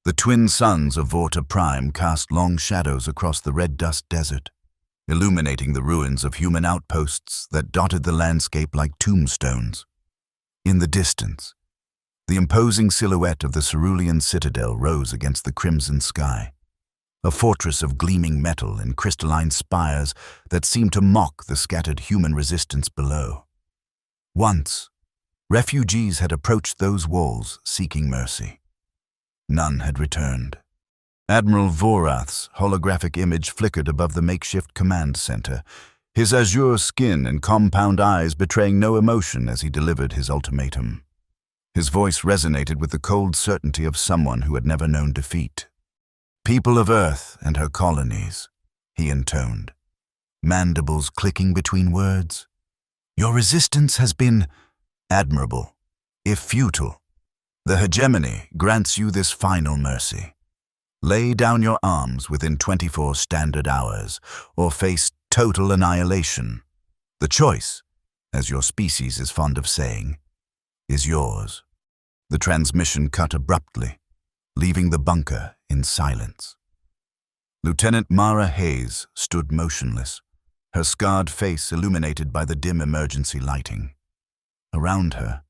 The twin suns of Vorta Prime cast long shadows across the red dust desert, illuminating the ruins of human outposts that dotted the landscape like tombstones. In the distance, the imposing silhouette of the cerulean citadel rose against the crimson sky, a fortress of gleaming metal and crystalline spires that seemed to mock the scattered human resistance below. Once, refugees had approached those walls seeking mercy. None had returned. Admiral Vorath's holographic image flickered above the makeshift command center, his azure skin and compound eyes betraying no emotion as he delivered his ultimatum. His voice resonated with the cold certainty of someone who had never known defeat. "People of Earth and her colonies," he intoned, mandibles clicking between words. "Your resistance has been admirable, if futile. The hegemony grants you this final mercy. Lay down your arms within 24 standard hours, or face total annihilation. The choice, as your species is fond of saying, is yours." The transmission cut abruptly, leaving the bunker in silence. Lieutenant Mara Hayes stood motionless, her scarred face illuminated by the dim emergency lighting. Around her,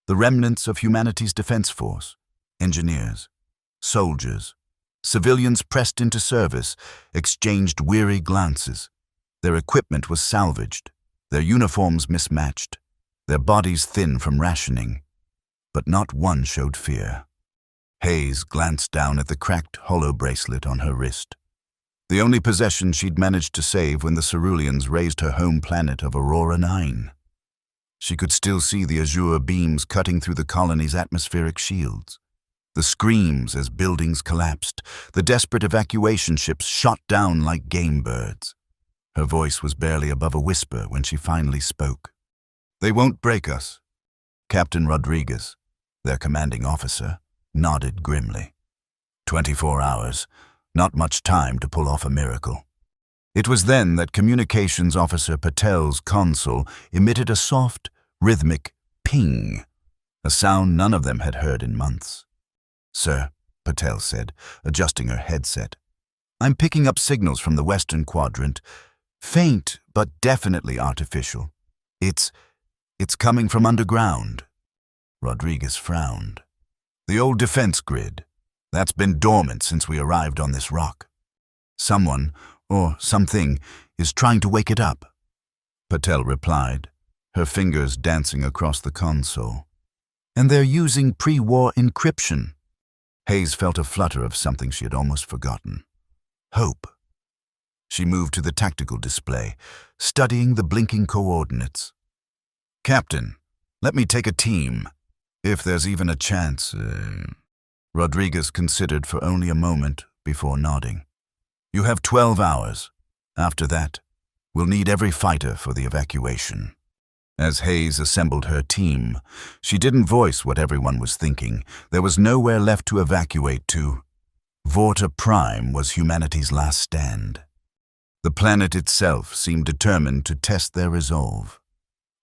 the remnants of humanity's defense force, engineers, soldiers, civilians pressed into service, exchanged weary glances. Their equipment was salvaged, their uniforms mismatched, their bodies thin from rationing. But not one showed fear. Hayes glanced down at the cracked hollow bracelet on her wrist, the only possession she'd managed to save when the Ceruleans razed her home planet of Aurora 9. She could still see the azure beams cutting through the colony's atmospheric shields, the screams as buildings collapsed, the desperate evacuation ships shot down like game birds. Her voice was barely above a whisper when she finally spoke. "They won't break us." Captain Rodriguez, their commanding officer, nodded grimly. 24 hours, not much time to pull off a miracle. It was then that Communications Officer Patel's console emitted a soft, rhythmic ping, a sound none of them had heard in months. "Sir," Patel said, adjusting her headset, "I'm picking up signals from the western quadrant. Faint, but definitely artificial. It's coming from underground." Rodriguez frowned. "The old defense grid. That's been dormant since we arrived on this rock. Someone, or something, is trying to wake it up," Patel replied, her fingers dancing across the console. "And they're using pre-war encryption." Hayes felt a flutter of something she had almost forgotten. Hope. She moved to the tactical display, studying the blinking coordinates. "Captain, let me take a team, if there's even a chance." Rodriguez considered for only a moment before nodding. "You have 12 hours. After that, we'll need every fighter for the evacuation." As Hayes assembled her team, she didn't voice what everyone was thinking. There was nowhere left to evacuate to. Vorta Prime was humanity's last stand. The planet itself seemed determined to test their resolve.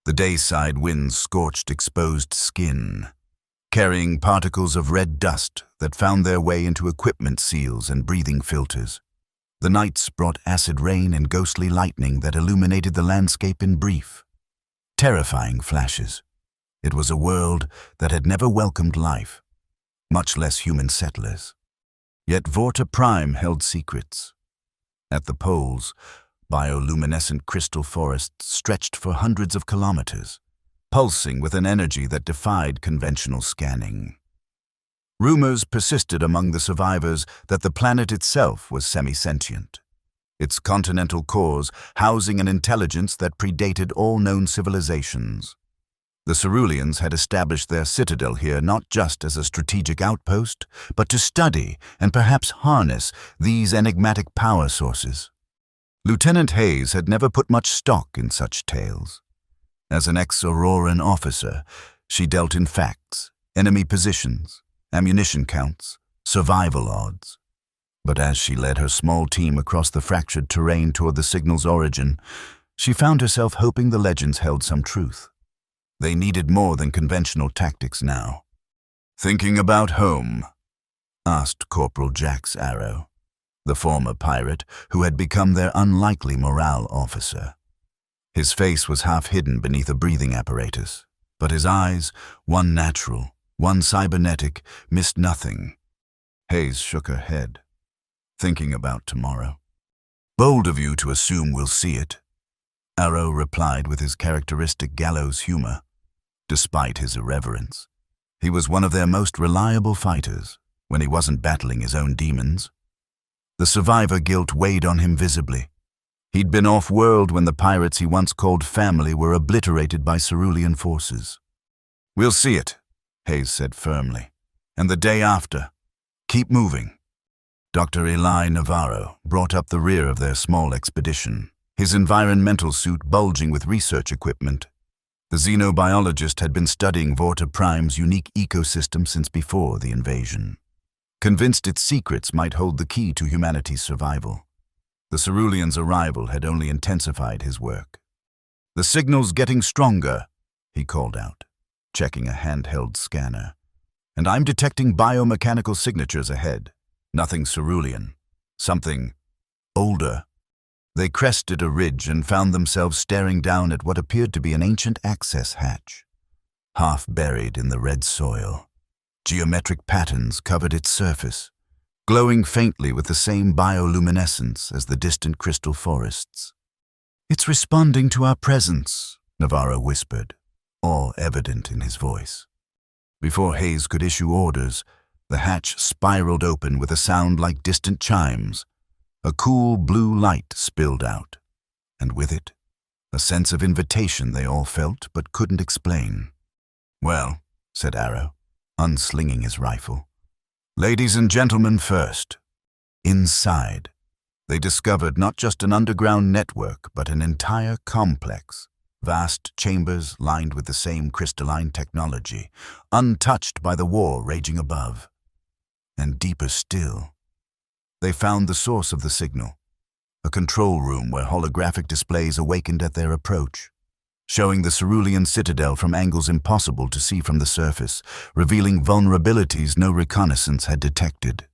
The dayside winds scorched exposed skin, carrying particles of red dust that found their way into equipment seals and breathing filters. The nights brought acid rain and ghostly lightning that illuminated the landscape in brief, terrifying flashes. It was a world that had never welcomed life, much less human settlers. Yet Vorta Prime held secrets. At the poles, bioluminescent crystal forests stretched for hundreds of kilometers, pulsing with an energy that defied conventional scanning. Rumors persisted among the survivors that the planet itself was semi-sentient, its continental cores housing an intelligence that predated all known civilizations. The Ceruleans had established their citadel here not just as a strategic outpost, but to study and perhaps harness these enigmatic power sources. Lieutenant Hayes had never put much stock in such tales. As an ex-Auroran officer, she dealt in facts, enemy positions, ammunition counts, survival odds. But as she led her small team across the fractured terrain toward the signal's origin, she found herself hoping the legends held some truth. They needed more than conventional tactics now. "Thinking about home?" asked Corporal Jax Arrow, the former pirate who had become their unlikely morale officer. His face was half hidden beneath a breathing apparatus, but his eyes, one natural, one cybernetic, missed nothing. Hayes shook her head, thinking about tomorrow. Bold of you to assume we'll see it, Arrow replied with his characteristic gallows humor. Despite his irreverence, he was one of their most reliable fighters when he wasn't battling his own demons. The survivor guilt weighed on him visibly. He'd been off-world when the pirates he once called family were obliterated by cerulean forces. We'll see it, Hayes said firmly. And the day after. Keep moving. Dr. Eli Navarro brought up the rear of their small expedition, his environmental suit bulging with research equipment. The xenobiologist had been studying Vorta Prime's unique ecosystem since before the invasion, convinced its secrets might hold the key to humanity's survival. The cerulean's arrival had only intensified his work. The signal's getting stronger, he called out, checking a handheld scanner. And I'm detecting biomechanical signatures ahead. Nothing cerulean. Something older. They crested a ridge and found themselves staring down at what appeared to be an ancient access hatch, half buried in the red soil. Geometric patterns covered its surface, glowing faintly with the same bioluminescence as the distant crystal forests. It's responding to our presence, Navarro whispered, awe evident in his voice. Before Hayes could issue orders, the hatch spiraled open with a sound like distant chimes. A cool blue light spilled out, and with it, a sense of invitation they all felt but couldn't explain. Well, said Arrow, unslinging his rifle. Ladies and gentlemen first. Inside, they discovered not just an underground network, but an entire complex. Vast chambers lined with the same crystalline technology, untouched by the war raging above. And deeper still, they found the source of the signal, a control room where holographic displays awakened at their approach, showing the cerulean citadel from angles impossible to see from the surface, revealing vulnerabilities no reconnaissance had detected.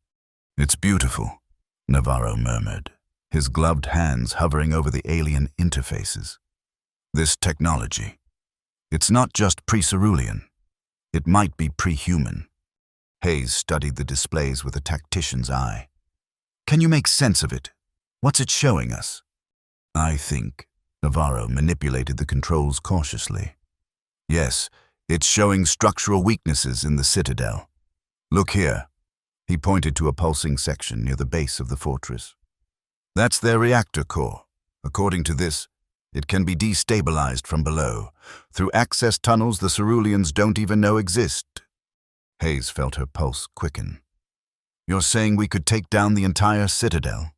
It's beautiful, Navarro murmured, his gloved hands hovering over the alien interfaces. This technology, it's not just pre-cerulean, it might be pre-human. Hayes studied the displays with a tactician's eye. Can you make sense of it? What's it showing us? I think Navarro manipulated the controls cautiously. Yes, it's showing structural weaknesses in the citadel. Look here. He pointed to a pulsing section near the base of the fortress. That's their reactor core. According to this, it can be destabilized from below, through access tunnels the ceruleans don't even know exist. Hayes felt her pulse quicken. You're saying we could take down the entire citadel?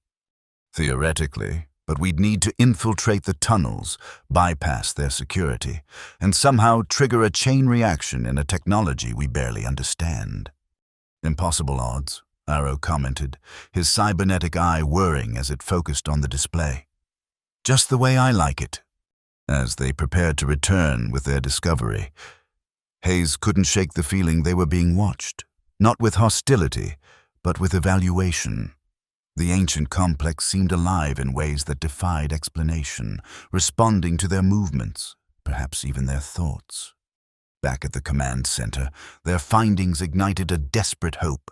Theoretically, but we'd need to infiltrate the tunnels, bypass their security, and somehow trigger a chain reaction in a technology we barely understand. Impossible odds, Arrow commented, his cybernetic eye whirring as it focused on the display. Just the way I like it. As they prepared to return with their discovery, Hayes couldn't shake the feeling they were being watched, not with hostility, but with evaluation. The ancient complex seemed alive in ways that defied explanation, responding to their movements, perhaps even their thoughts. Back at the command center, their findings ignited a desperate hope.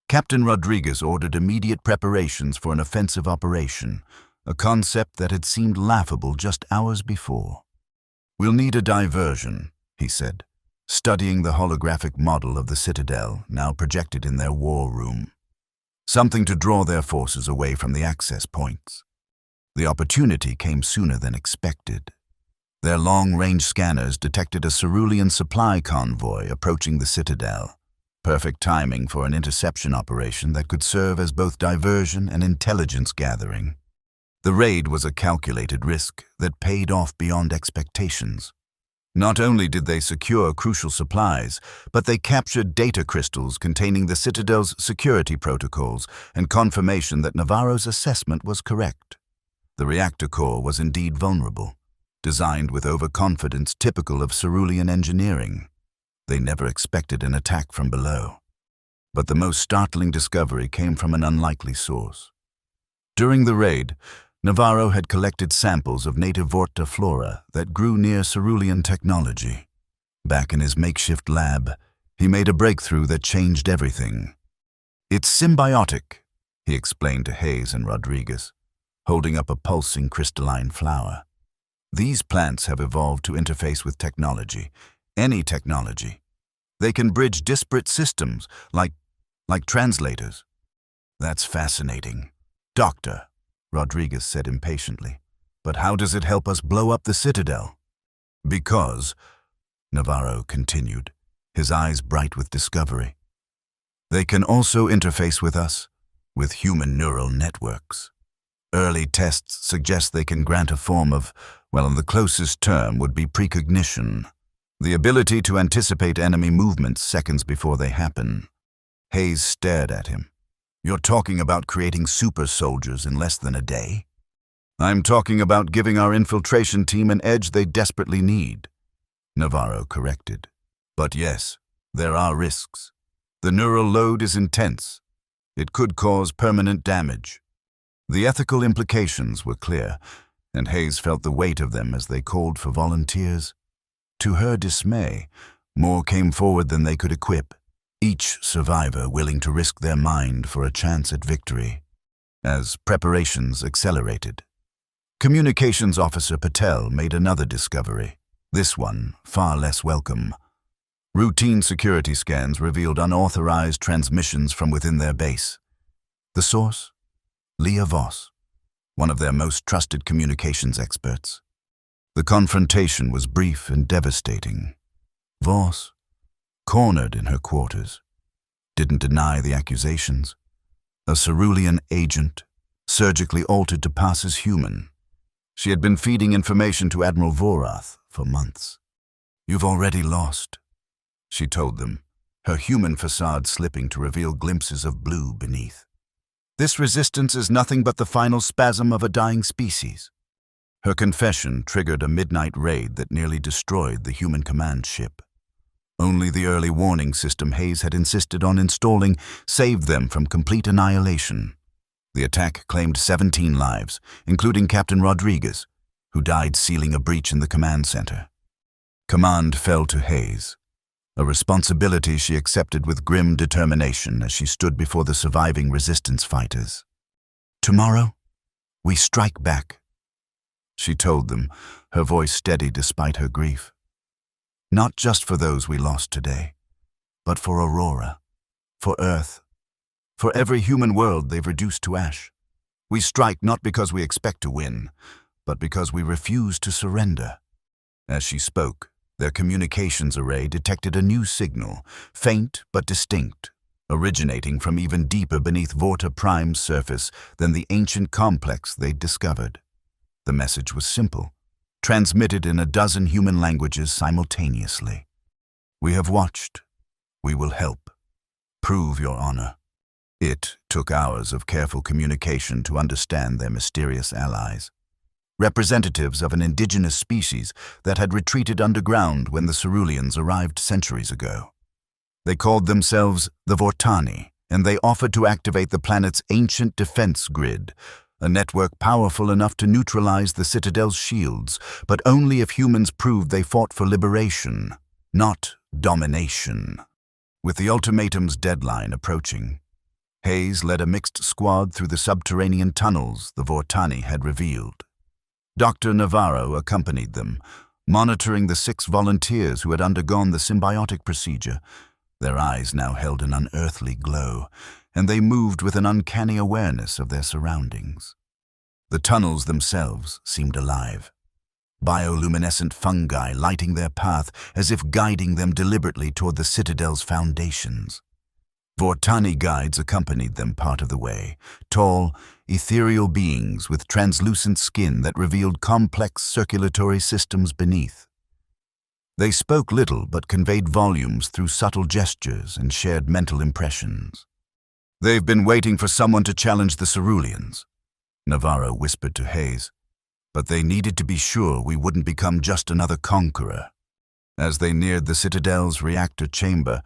Captain Rodriguez ordered immediate preparations for an offensive operation, a concept that had seemed laughable just hours before. We'll need a diversion, he said, studying the holographic model of the citadel now projected in their war room. Something to draw their forces away from the access points. The opportunity came sooner than expected. Their long-range scanners detected a cerulean supply convoy approaching the citadel. Perfect timing for an interception operation that could serve as both diversion and intelligence gathering. The raid was a calculated risk that paid off beyond expectations. Not only did they secure crucial supplies, but they captured data crystals containing the Citadel's security protocols and confirmation that Navarro's assessment was correct. The reactor core was indeed vulnerable, designed with overconfidence typical of cerulean engineering. They never expected an attack from below. But the most startling discovery came from an unlikely source. During the raid, Navarro had collected samples of native Vorta flora that grew near cerulean technology. Back in his makeshift lab, he made a breakthrough that changed everything. "It's symbiotic," he explained to Hayes and Rodriguez, holding up a pulsing crystalline flower. "These plants have evolved to interface with technology, any technology. They can bridge disparate systems, like translators." "That's fascinating. Doctor," Rodriguez said impatiently, "but how does it help us blow up the Citadel?" "Because," Navarro continued, his eyes bright with discovery, "they can also interface with us, with human neural networks. Early tests suggest they can grant a form of, well, the closest term would be precognition, the ability to anticipate enemy movements seconds before they happen." Hayes stared at him. "You're talking about creating super soldiers in less than a day?" "I'm talking about giving our infiltration team an edge they desperately need," Navarro corrected. "But yes, there are risks. The neural load is intense. It could cause permanent damage." The ethical implications were clear, and Hayes felt the weight of them as they called for volunteers. To her dismay, more came forward than they could equip, each survivor willing to risk their mind for a chance at victory. As preparations accelerated, Communications Officer Patel made another discovery, this one far less welcome. Routine security scans revealed unauthorized transmissions from within their base. The source? Leah Voss, one of their most trusted communications experts. The confrontation was brief and devastating. Voss, cornered in her quarters, didn't deny the accusations. A cerulean agent, surgically altered to pass as human. She had been feeding information to Admiral Vorath for months. "You've already lost," she told them, her human facade slipping to reveal glimpses of blue beneath. "This resistance is nothing but the final spasm of a dying species." Her confession triggered a midnight raid that nearly destroyed the human command ship. Only the early warning system Hayes had insisted on installing saved them from complete annihilation. The attack claimed 17 lives, including Captain Rodriguez, who died sealing a breach in the command center. Command fell to Hayes, a responsibility she accepted with grim determination as she stood before the surviving resistance fighters. "Tomorrow, we strike back," she told them, her voice steady despite her grief. "Not just for those we lost today, but for Aurora, for Earth, for every human world they've reduced to ash. We strike not because we expect to win, but because we refuse to surrender." As she spoke, their communications array detected a new signal, faint but distinct, originating from even deeper beneath Vorta Prime's surface than the ancient complex they'd discovered. The message was simple, transmitted in a dozen human languages simultaneously. "We have watched. We will help. Prove your honor." It took hours of careful communication to understand their mysterious allies. Representatives of an indigenous species that had retreated underground when the Ceruleans arrived centuries ago. They called themselves the Vortani, and they offered to activate the planet's ancient defense grid, a network powerful enough to neutralize the Citadel's shields, but only if humans proved they fought for liberation, not domination. With the ultimatum's deadline approaching, Hayes led a mixed squad through the subterranean tunnels the Vortani had revealed. Dr. Navarro accompanied them, monitoring the 6 volunteers who had undergone the symbiotic procedure. Their eyes now held an unearthly glow, and they moved with an uncanny awareness of their surroundings. The tunnels themselves seemed alive, bioluminescent fungi lighting their path as if guiding them deliberately toward the Citadel's foundations. Vortani guides accompanied them part of the way, tall, ethereal beings with translucent skin that revealed complex circulatory systems beneath. They spoke little but conveyed volumes through subtle gestures and shared mental impressions. "They've been waiting for someone to challenge the Ceruleans," Navarro whispered to Hayes, "but they needed to be sure we wouldn't become just another conqueror." As they neared the Citadel's reactor chamber,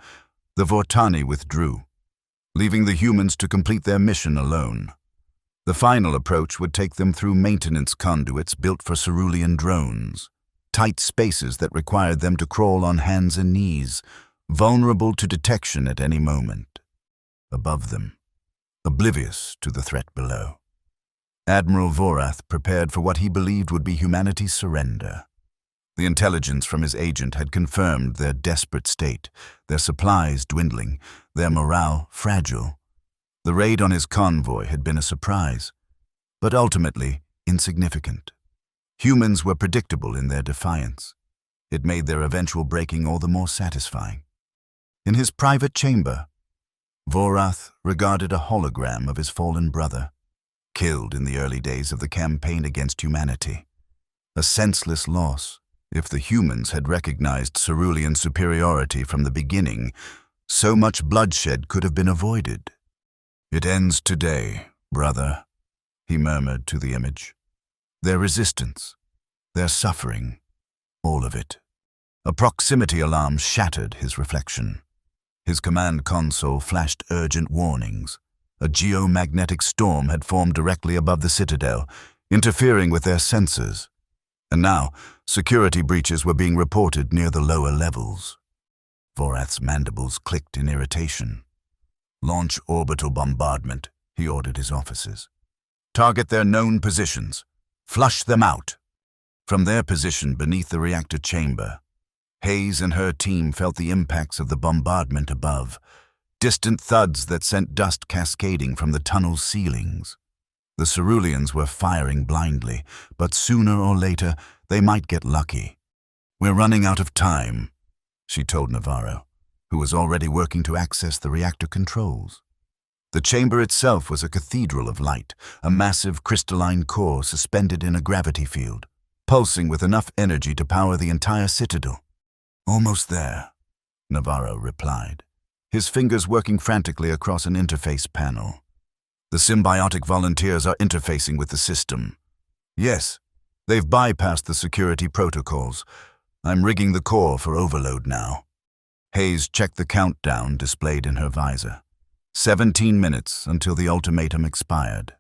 the Vortani withdrew, leaving the humans to complete their mission alone. The final approach would take them through maintenance conduits built for cerulean drones, tight spaces that required them to crawl on hands and knees, vulnerable to detection at any moment. Above them, oblivious to the threat below, Admiral Vorath prepared for what he believed would be humanity's surrender. The intelligence from his agent had confirmed their desperate state, their supplies dwindling, their morale fragile. The raid on his convoy had been a surprise, but ultimately insignificant. Humans were predictable in their defiance. It made their eventual breaking all the more satisfying. In his private chamber, Vorath regarded a hologram of his fallen brother, killed in the early days of the campaign against humanity. A senseless loss. If the humans had recognized cerulean superiority from the beginning, so much bloodshed could have been avoided. "It ends today, brother," he murmured to the image. "Their resistance, their suffering, all of it." A proximity alarm shattered his reflection. His command console flashed urgent warnings. A geomagnetic storm had formed directly above the citadel, interfering with their sensors. And now, security breaches were being reported near the lower levels. Vorath's mandibles clicked in irritation. "Launch orbital bombardment," he ordered his officers. "Target their known positions. Flush them out." From their position beneath the reactor chamber, Hayes and her team felt the impacts of the bombardment above, distant thuds that sent dust cascading from the tunnel's ceilings. The ceruleans were firing blindly, but sooner or later they might get lucky. "We're running out of time," she told Navarro, who was already working to access the reactor controls. The chamber itself was a cathedral of light, a massive crystalline core suspended in a gravity field, pulsing with enough energy to power the entire citadel. "Almost there," Navarro replied, his fingers working frantically across an interface panel. "The symbiotic volunteers are interfacing with the system. Yes, they've bypassed the security protocols. I'm rigging the core for overload now." Hayes checked the countdown displayed in her visor. 17 minutes until the ultimatum expired.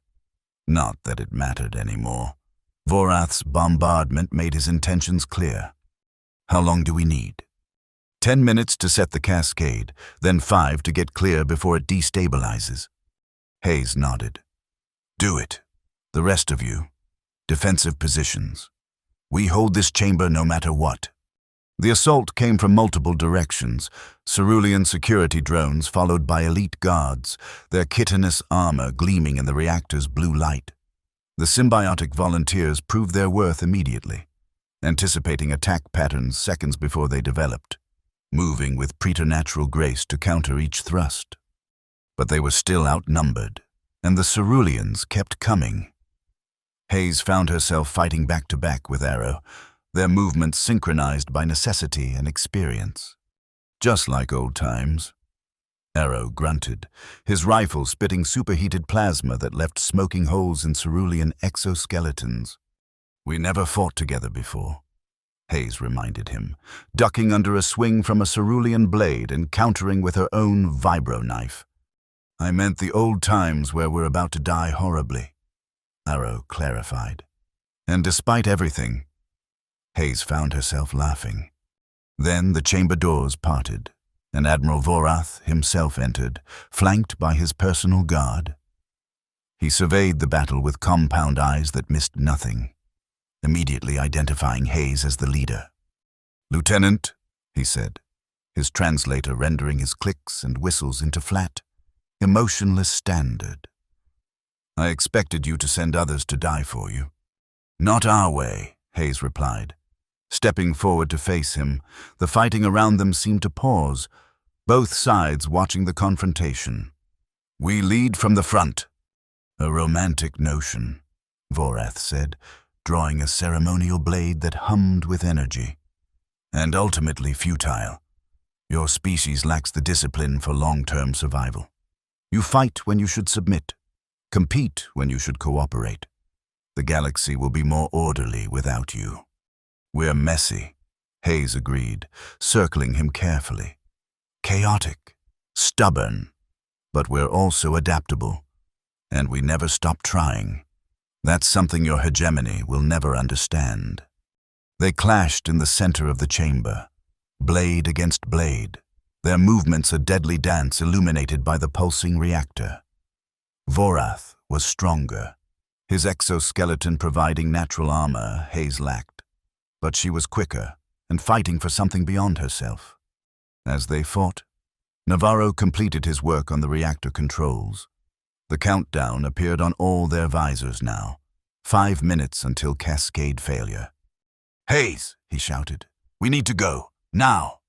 Not that it mattered anymore. Vorath's bombardment made his intentions clear. "How long do we need?" 10 minutes to set the cascade, then 5 to get clear before it destabilizes. Hayes nodded. "Do it. The rest of you, defensive positions. We hold this chamber no matter what." The assault came from multiple directions, cerulean security drones followed by elite guards, their chitinous armor gleaming in the reactor's blue light. The symbiotic volunteers proved their worth immediately, anticipating attack patterns seconds before they developed, moving with preternatural grace to counter each thrust. But they were still outnumbered, and the ceruleans kept coming. Hayes found herself fighting back-to-back with Arrow, their movements synchronized by necessity and experience. "Just like old times." Arrow grunted, his rifle spitting superheated plasma that left smoking holes in cerulean exoskeletons. "We never fought together before," Hayes reminded him, ducking under a swing from a cerulean blade and countering with her own vibro-knife. "I meant the old times where we're about to die horribly," Arrow clarified. "And despite everything," Hayes found herself laughing. Then the chamber doors parted, and Admiral Vorath himself entered, flanked by his personal guard. He surveyed the battle with compound eyes that missed nothing, immediately identifying Hayes as the leader. "Lieutenant," he said, his translator rendering his clicks and whistles into flat, emotionless standard. "I expected you to send others to die for you." "Not our way," Hayes replied. Stepping forward to face him, the fighting around them seemed to pause, both sides watching the confrontation. "We lead from the front." "A romantic notion," Vorath said, drawing a ceremonial blade that hummed with energy. "And ultimately futile. Your species lacks the discipline for long-term survival. You fight when you should submit, compete when you should cooperate. The galaxy will be more orderly without you." "We're messy," Hayes agreed, circling him carefully. "Chaotic, stubborn, but we're also adaptable, and we never stop trying. That's something your hegemony will never understand." They clashed in the center of the chamber, blade against blade, their movements a deadly dance illuminated by the pulsing reactor. Vorath was stronger, his exoskeleton providing natural armor Hayes lacked, but she was quicker and fighting for something beyond herself. As they fought, Navarro completed his work on the reactor controls. The countdown appeared on all their visors now, 5 minutes until cascade failure. "Hayes," he shouted, "we need to go, now."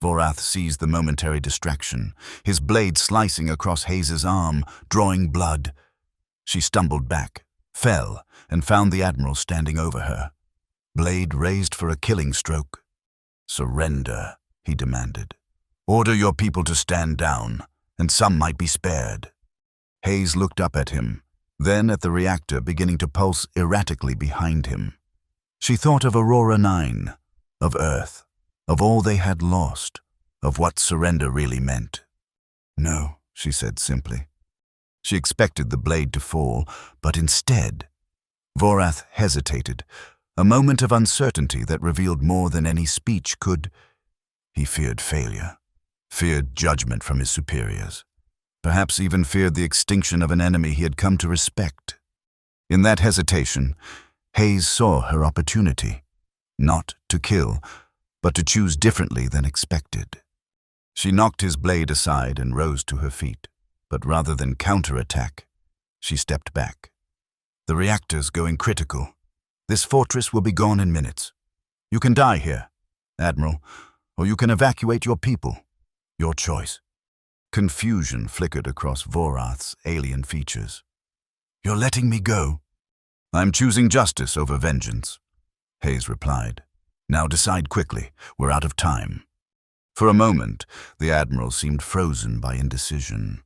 Vorath seized the momentary distraction, his blade slicing across Hayes' arm, drawing blood. She stumbled back, fell, and found the Admiral standing over her. Blade raised for a killing stroke. "Surrender," he demanded. "Order your people to stand down, and some might be spared." Hayes looked up at him, then at the reactor beginning to pulse erratically behind him. She thought of Aurora 9, of Earth, of all they had lost, of what surrender really meant. "No," she said simply. She expected the blade to fall, but instead, Vorath hesitated, a moment of uncertainty that revealed more than any speech could. He feared failure, feared judgment from his superiors, perhaps even feared the extinction of an enemy he had come to respect. In that hesitation, Hayes saw her opportunity, not to kill, but to choose differently than expected. She knocked his blade aside and rose to her feet, but rather than counterattack, she stepped back. "The reactor's going critical. This fortress will be gone in minutes. You can die here, Admiral, or you can evacuate your people. Your choice." Confusion flickered across Vorath's alien features. "You're letting me go?" "I'm choosing justice over vengeance," Hayes replied. "Now decide quickly. We're out of time." For a moment, the Admiral seemed frozen by indecision.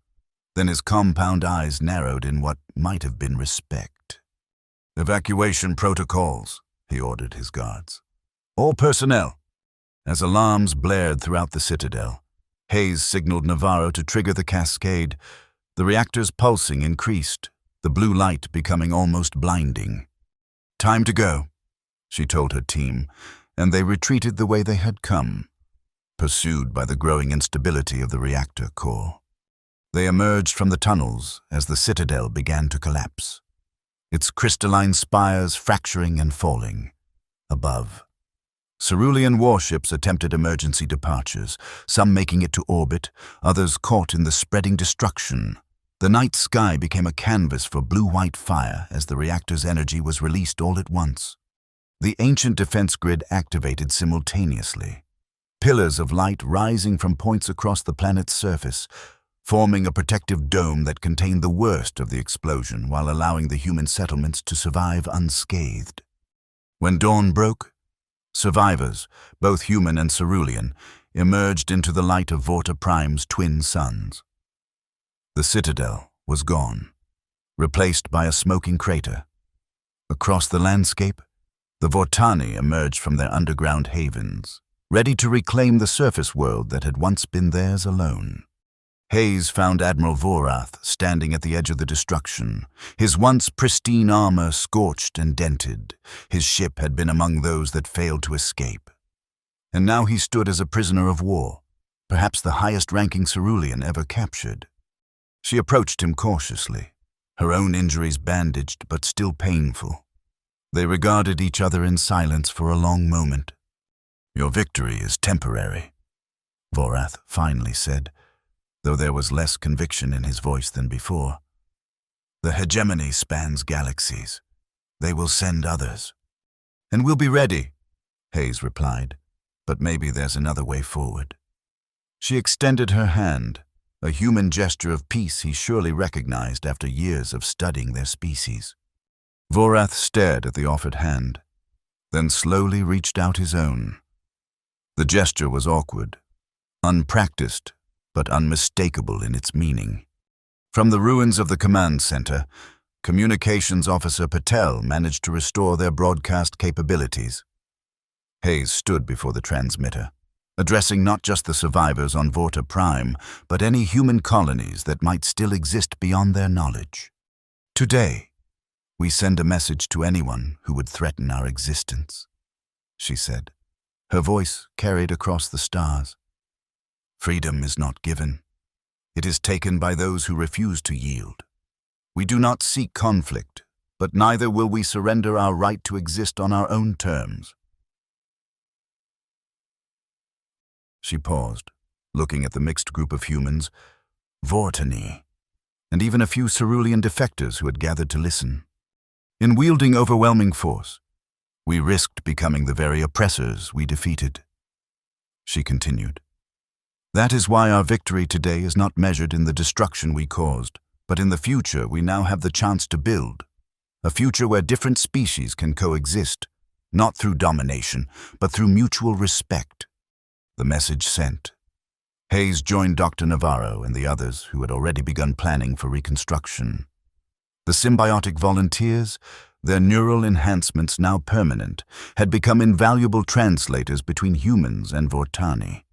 Then his compound eyes narrowed in what might have been respect. "Evacuation protocols," he ordered his guards. "All personnel." As alarms blared throughout the Citadel, Hayes signaled Navarro to trigger the cascade. The reactor's pulsing increased, the blue light becoming almost blinding. "Time to go," she told her team, and they retreated the way they had come, pursued by the growing instability of the reactor core. They emerged from the tunnels as the Citadel began to collapse, its crystalline spires fracturing and falling. Above, Cerulean warships attempted emergency departures, some making it to orbit, others caught in the spreading destruction. The night sky became a canvas for blue-white fire as the reactor's energy was released all at once. The ancient defense grid activated simultaneously, pillars of light rising from points across the planet's surface, forming a protective dome that contained the worst of the explosion while allowing the human settlements to survive unscathed. When dawn broke, survivors, both human and cerulean, emerged into the light of Vorta Prime's twin suns. The Citadel was gone, replaced by a smoking crater. Across the landscape, the Vortani emerged from their underground havens, ready to reclaim the surface world that had once been theirs alone. Hayes found Admiral Vorath standing at the edge of the destruction, his once pristine armor scorched and dented. His ship had been among those that failed to escape. And now he stood as a prisoner of war, perhaps the highest-ranking cerulean ever captured. She approached him cautiously, her own injuries bandaged but still painful. They regarded each other in silence for a long moment. "Your victory is temporary," Vorath finally said, though there was less conviction in his voice than before. "The hegemony spans galaxies. They will send others." "And we'll be ready," Hayes replied, "but maybe there's another way forward." She extended her hand, a human gesture of peace he surely recognized after years of studying their species. Vorath stared at the offered hand, then slowly reached out his own. The gesture was awkward, unpracticed, but unmistakable in its meaning. From the ruins of the command center, Communications Officer Patel managed to restore their broadcast capabilities. Hayes stood before the transmitter, addressing not just the survivors on Vorta Prime, but any human colonies that might still exist beyond their knowledge. Today, we send a message to anyone who would threaten our existence, she said, her voice carried across the stars. Freedom is not given. It is taken by those who refuse to yield. We do not seek conflict, but neither will we surrender our right to exist on our own terms. She paused, looking at the mixed group of humans, Vortani, and even a few cerulean defectors who had gathered to listen. In wielding overwhelming force, we risked becoming the very oppressors we defeated. She continued. That is why our victory today is not measured in the destruction we caused, but in the future we now have the chance to build. A future where different species can coexist, not through domination, but through mutual respect. The message sent. Hayes joined Dr. Navarro and the others who had already begun planning for reconstruction. The symbiotic volunteers, their neural enhancements now permanent, had become invaluable translators between humans and Vortani.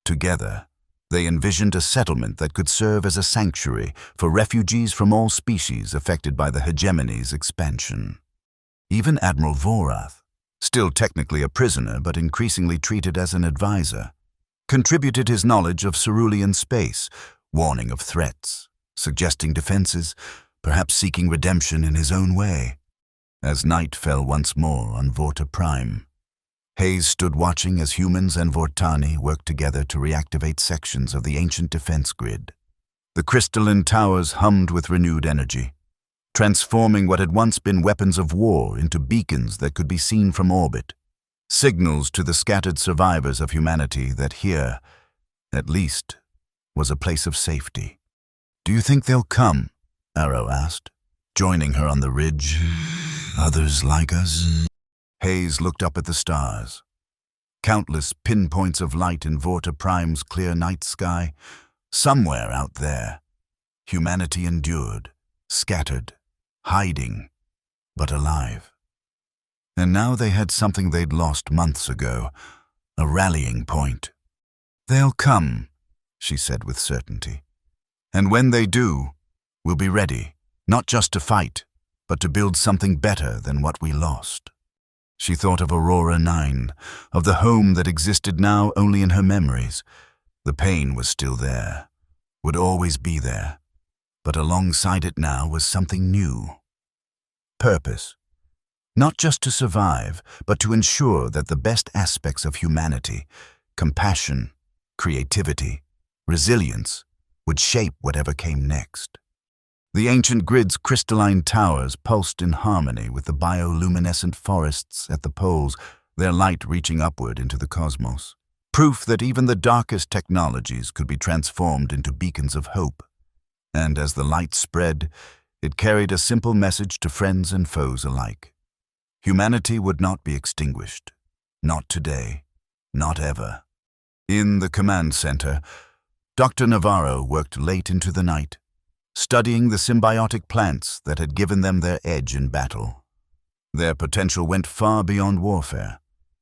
Together, they envisioned a settlement that could serve as a sanctuary for refugees from all species affected by the hegemony's expansion. Even Admiral Vorath, still technically a prisoner but increasingly treated as an advisor, contributed his knowledge of cerulean space, warning of threats, suggesting defenses, perhaps seeking redemption in his own way. As night fell once more on Vorta Prime, Hayes stood watching as humans and Vortani worked together to reactivate sections of the ancient defense grid. The crystalline towers hummed with renewed energy, transforming what had once been weapons of war into beacons that could be seen from orbit, signals to the scattered survivors of humanity that here, at least, was a place of safety. "Do you think they'll come?" Arrow asked, joining her on the ridge. "Others like us?" Hayes looked up at the stars. Countless pinpoints of light in Vorta Prime's clear night sky. Somewhere out there, humanity endured, scattered, hiding, but alive. And now they had something they'd lost months ago, a rallying point. "They'll come," she said with certainty. "And when they do, we'll be ready, not just to fight, but to build something better than what we lost." She thought of Aurora 9, of the home that existed now only in her memories. The pain was still there, would always be there, but alongside it now was something new. Purpose. Not just to survive, but to ensure that the best aspects of humanity, compassion, creativity, resilience, would shape whatever came next. The ancient grid's crystalline towers pulsed in harmony with the bioluminescent forests at the poles, their light reaching upward into the cosmos. Proof that even the darkest technologies could be transformed into beacons of hope. And as the light spread, it carried a simple message to friends and foes alike. Humanity would not be extinguished. Not today. Not ever. In the command center, Dr. Navarro worked late into the night, studying the symbiotic plants that had given them their edge in battle. Their potential went far beyond warfare.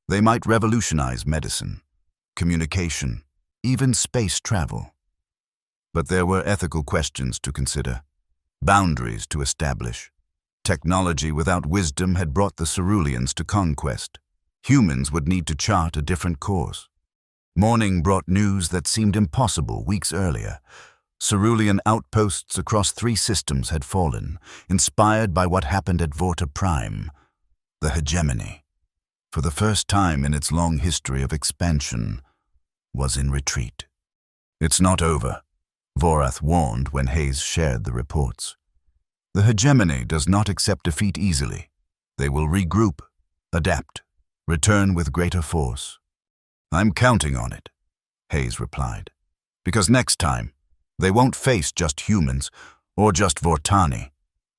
They might revolutionize medicine, communication, even space travel. But there were ethical questions to consider, boundaries to establish. Technology without wisdom had brought the Ceruleans to conquest. Humans would need to chart a different course. Morning brought news that seemed impossible weeks earlier. Cerulean outposts across 3 systems had fallen, inspired by what happened at Vorta Prime. The hegemony, for the first time in its long history of expansion, was in retreat. "It's not over," Vorath warned when Hayes shared the reports. "The hegemony does not accept defeat easily. They will regroup, adapt, return with greater force." "I'm counting on it," Hayes replied. "Because next time, they won't face just humans, or just Vortani.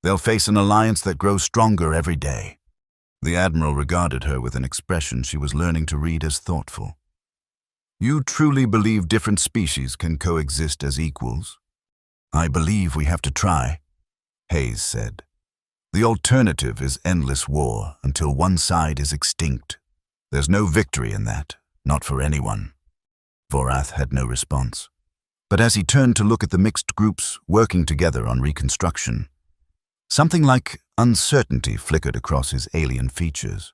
They'll face an alliance that grows stronger every day." The Admiral regarded her with an expression she was learning to read as thoughtful. "You truly believe different species can coexist as equals?" "I believe we have to try," Hayes said. "The alternative is endless war until one side is extinct. There's no victory in that, not for anyone." Vorath had no response. But as he turned to look at the mixed groups working together on reconstruction, something like uncertainty flickered across his alien features.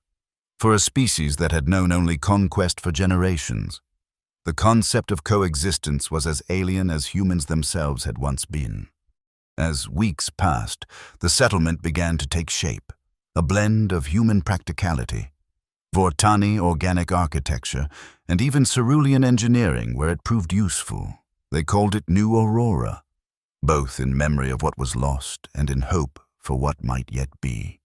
For a species that had known only conquest for generations, the concept of coexistence was as alien as humans themselves had once been. As weeks passed, the settlement began to take shape, a blend of human practicality, Vortani organic architecture, and even cerulean engineering where it proved useful. They called it New Aurora, both in memory of what was lost and in hope for what might yet be.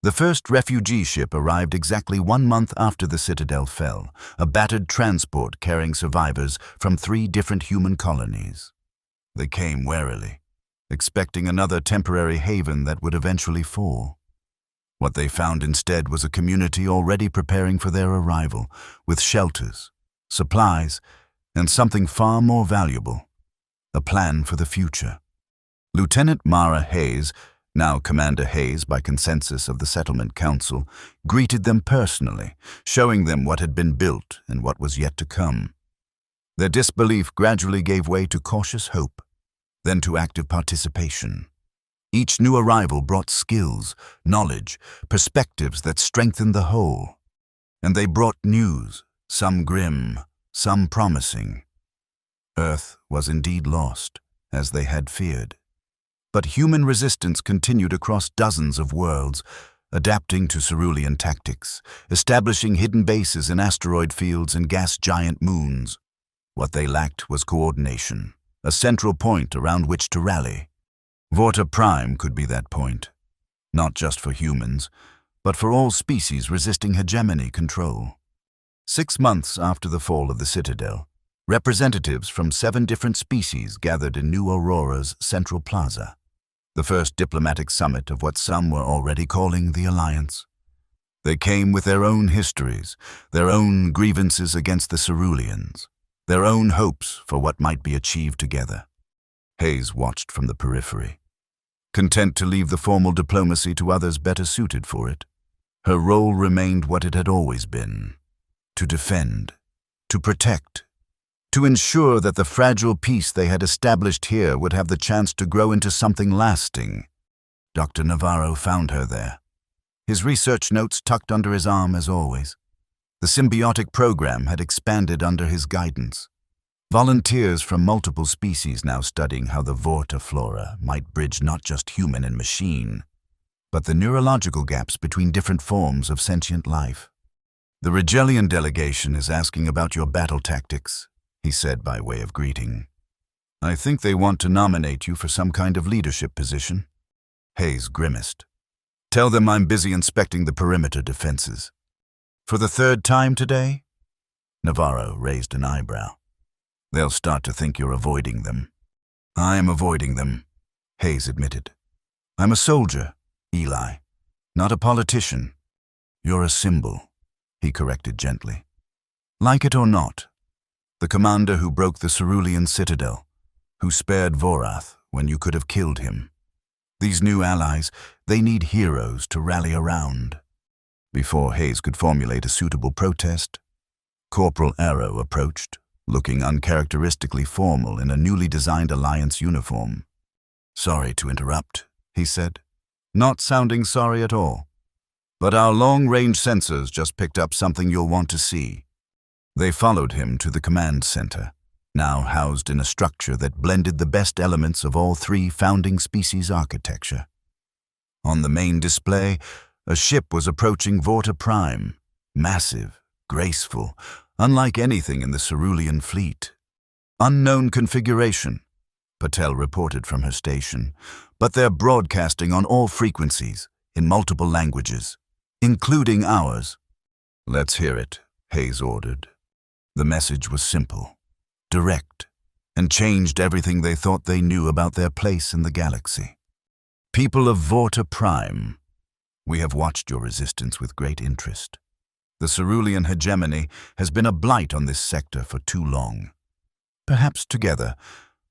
The first refugee ship arrived exactly 1 month after the citadel fell, a battered transport carrying survivors from 3 different human colonies. They came warily, expecting another temporary haven that would eventually fall. What they found instead was a community already preparing for their arrival, with shelters, supplies, and something far more valuable, a plan for the future. Lieutenant Mara Hayes, now Commander Hayes by consensus of the Settlement Council, greeted them personally, showing them what had been built and what was yet to come. Their disbelief gradually gave way to cautious hope, then to active participation. Each new arrival brought skills, knowledge, perspectives that strengthened the whole. And they brought news, some grim, some promising. Earth was indeed lost, as they had feared. But human resistance continued across dozens of worlds, adapting to cerulean tactics, establishing hidden bases in asteroid fields and gas giant moons. What they lacked was coordination, a central point around which to rally. Vorta Prime could be that point, not just for humans, but for all species resisting hegemony control. 6 months after the fall of the Citadel, representatives from 7 different species gathered in New Aurora's Central Plaza, the first diplomatic summit of what some were already calling the Alliance. They came with their own histories, their own grievances against the Ceruleans, their own hopes for what might be achieved together. Hayes watched from the periphery, content to leave the formal diplomacy to others better suited for it. Her role remained what it had always been: to defend, to protect, to ensure that the fragile peace they had established here would have the chance to grow into something lasting. Dr. Navarro found her there, his research notes tucked under his arm as always. The symbiotic program had expanded under his guidance. Volunteers from multiple species now studying how the Vorta flora might bridge not just human and machine, but the neurological gaps between different forms of sentient life. "The Rigelian delegation is asking about your battle tactics," he said by way of greeting. "I think they want to nominate you for some kind of leadership position." Hayes grimaced. "Tell them I'm busy inspecting the perimeter defenses." "For the 3rd time today?" Navarro raised an eyebrow. "They'll start to think you're avoiding them." "I am avoiding them," Hayes admitted. "I'm a soldier, Eli, not a politician." "You're a symbol," he corrected gently. "Like it or not, the commander who broke the Cerulean citadel, who spared Vorath when you could have killed him. These new allies, they need heroes to rally around." Before Hayes could formulate a suitable protest, Corporal Arrow approached, looking uncharacteristically formal in a newly designed Alliance uniform. "Sorry to interrupt," he said, not sounding sorry at all. "But our long-range sensors just picked up something you'll want to see." They followed him to the command center, now housed in a structure that blended the best elements of all 3 founding species architecture. On the main display, a ship was approaching Vorta Prime, massive, graceful, unlike anything in the Cerulean fleet. "Unknown configuration," Patel reported from her station, "but they're broadcasting on all frequencies, in multiple languages, including ours." "Let's hear it," Hayes ordered. The message was simple, direct, and changed everything they thought they knew about their place in the galaxy. "People of Vorta Prime, we have watched your resistance with great interest. The Cerulean hegemony has been a blight on this sector for too long. Perhaps together,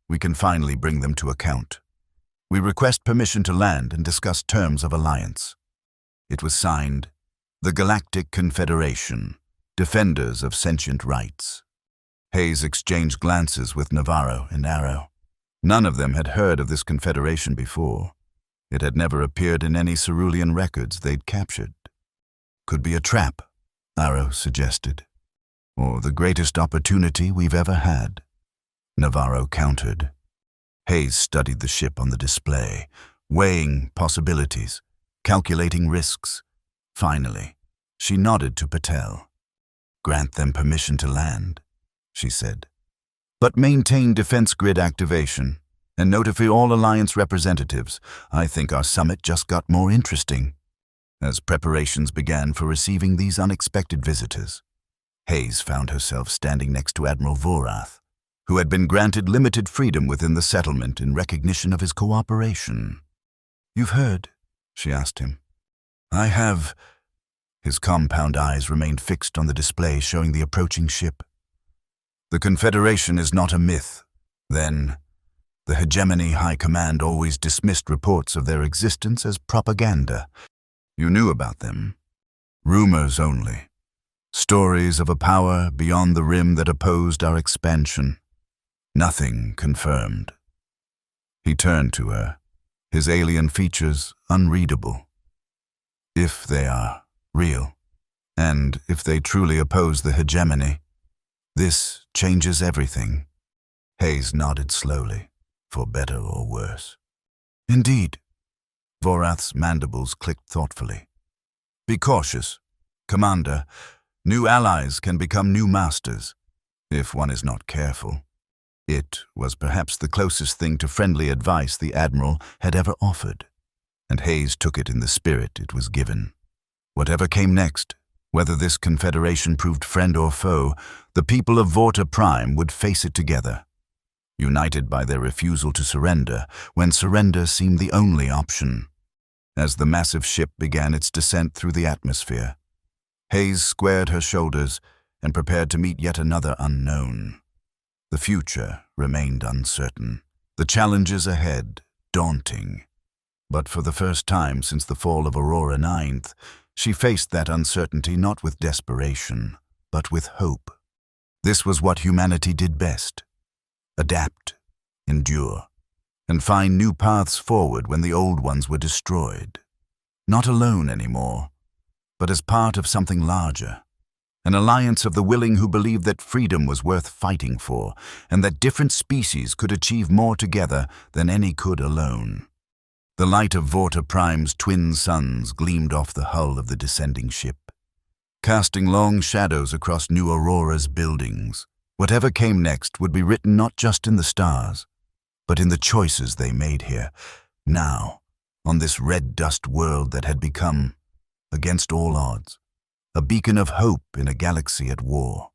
we can finally bring them to account. We request permission to land and discuss terms of alliance." It was signed, "The Galactic Confederation, Defenders of Sentient Rights." Hayes exchanged glances with Navarro and Arrow. None of them had heard of this confederation before. It had never appeared in any cerulean records they'd captured. Could be a trap, Arrow suggested. Or the greatest opportunity we've ever had, Navarro countered. Hayes studied the ship on the display, weighing possibilities, calculating risks. Finally, she nodded to Patel. Grant them permission to land, she said. But maintain defense grid activation and notify all Alliance representatives. I think our summit just got more interesting. As preparations began for receiving these unexpected visitors, Hayes found herself standing next to Admiral Vorath, who had been granted limited freedom within the settlement in recognition of his cooperation. "You've heard?" she asked him. "I have." His compound eyes remained fixed on the display showing the approaching ship. "The Confederation is not a myth, then. The Hegemony High Command always dismissed reports of their existence as propaganda. You knew about them. Rumors only. Stories of a power beyond the rim that opposed our expansion. Nothing confirmed." He turned to her, his alien features unreadable. "If they are real, and if they truly oppose the hegemony, this changes everything." Hayes nodded slowly, for better or worse. "Indeed." Vorath's mandibles clicked thoughtfully. "Be cautious, Commander. New allies can become new masters, if one is not careful." It was perhaps the closest thing to friendly advice the Admiral had ever offered, and Hayes took it in the spirit it was given. Whatever came next, whether this confederation proved friend or foe, the people of Vorta Prime would face it together, united by their refusal to surrender when surrender seemed the only option. As the massive ship began its descent through the atmosphere, Hayes squared her shoulders and prepared to meet yet another unknown. The future remained uncertain, the challenges ahead daunting. But for the first time since the fall of Aurora 9th, she faced that uncertainty not with desperation, but with hope. This was what humanity did best: adapt, endure, and find new paths forward when the old ones were destroyed. Not alone anymore, but as part of something larger. An alliance of the willing who believed that freedom was worth fighting for, and that different species could achieve more together than any could alone. The light of Vorta Prime's twin suns gleamed off the hull of the descending ship, casting long shadows across New Aurora's buildings. Whatever came next would be written not just in the stars, but in the choices they made here, now, on this red dust world that had become, against all odds, a beacon of hope in a galaxy at war.